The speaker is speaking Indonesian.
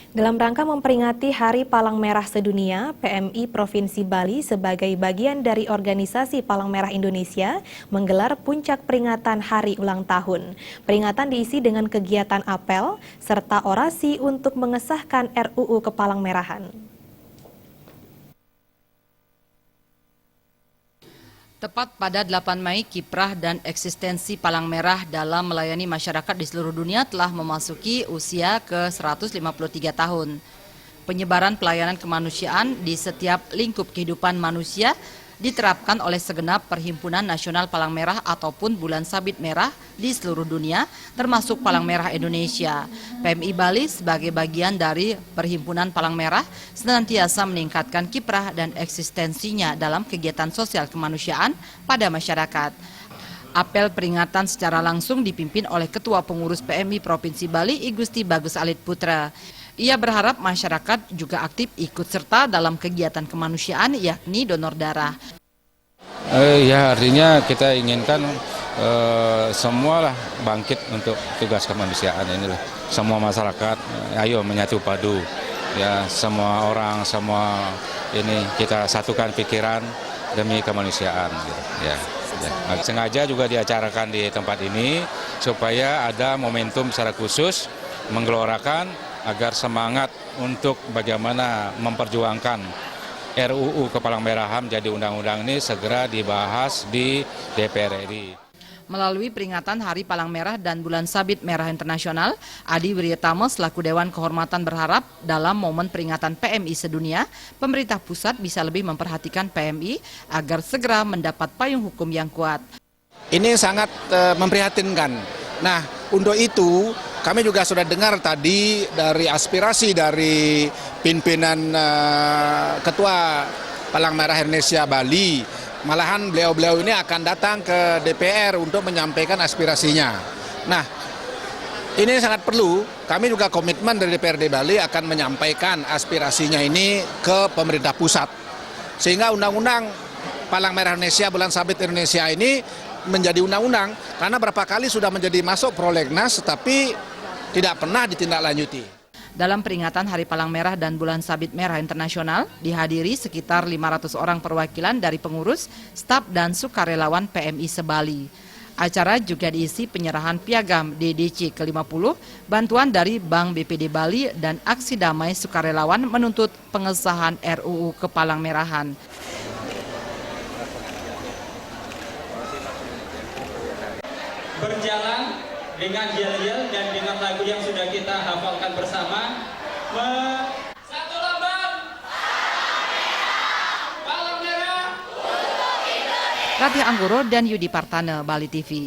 Dalam rangka memperingati Hari Palang Merah Sedunia, PMI Provinsi Bali sebagai bagian dari Organisasi Palang Merah Indonesia menggelar puncak peringatan Hari Ulang Tahun. Peringatan diisi dengan kegiatan apel serta orasi untuk mengesahkan RUU Kepalang Merahan. Tepat pada 8 Mei, kiprah dan eksistensi Palang Merah dalam melayani masyarakat di seluruh dunia telah memasuki usia ke-153 tahun. Penyebaran pelayanan kemanusiaan di setiap lingkup kehidupan manusia diterapkan oleh segenap Perhimpunan Nasional Palang Merah ataupun Bulan Sabit Merah di seluruh dunia, termasuk Palang Merah Indonesia. PMI Bali sebagai bagian dari Perhimpunan Palang Merah senantiasa meningkatkan kiprah dan eksistensinya dalam kegiatan sosial kemanusiaan pada masyarakat. Apel peringatan secara langsung dipimpin oleh Ketua Pengurus PMI Provinsi Bali, I Gusti Bagus Alit Putra. Ia berharap masyarakat juga aktif ikut serta dalam kegiatan kemanusiaan, yakni donor darah. Ya, artinya kita inginkan semualah bangkit untuk tugas kemanusiaan inilah. Semua masyarakat, ayo menyatu padu. Ya, semua orang, semua ini kita satukan pikiran demi kemanusiaan. Gitu. Ya. Sengaja juga diacarakan di tempat ini supaya ada momentum secara khusus menggelorakan agar semangat untuk bagaimana memperjuangkan RUU Kepalang Merahan jadi undang-undang ini segera dibahas di DPR RI. Melalui peringatan Hari Palang Merah dan Bulan Sabit Merah Internasional, Adi Wiryatama selaku Dewan Kehormatan berharap dalam momen peringatan PMI sedunia, pemerintah pusat bisa lebih memperhatikan PMI agar segera mendapat payung hukum yang kuat. Ini sangat memprihatinkan. Nah, untuk itu kami juga sudah dengar tadi dari aspirasi dari pimpinan Ketua Palang Merah Indonesia Bali. Malahan beliau-beliau ini akan datang ke DPR untuk menyampaikan aspirasinya. Nah, ini sangat perlu. Kami juga komitmen dari DPRD Bali akan menyampaikan aspirasinya ini ke pemerintah pusat. Sehingga undang-undang Palang Merah Indonesia, Bulan Sabit Indonesia ini menjadi undang-undang, karena berapa kali sudah menjadi masuk prolegnas tetapi tidak pernah ditindaklanjuti. Dalam peringatan Hari Palang Merah dan Bulan Sabit Merah Internasional dihadiri sekitar 500 orang perwakilan dari pengurus, staf dan sukarelawan PMI se-Bali. Acara juga diisi penyerahan piagam DDC ke-50, bantuan dari Bank BPD Bali dan aksi damai sukarelawan menuntut pengesahan RUU Kepalang Merahan. Berjalan dengan yel-yel dan dengan lagu yang sudah kita hafalkan bersama. Satu lambang Palang Merah. Ratih Anggoro dan Yudi Partana, Bali TV.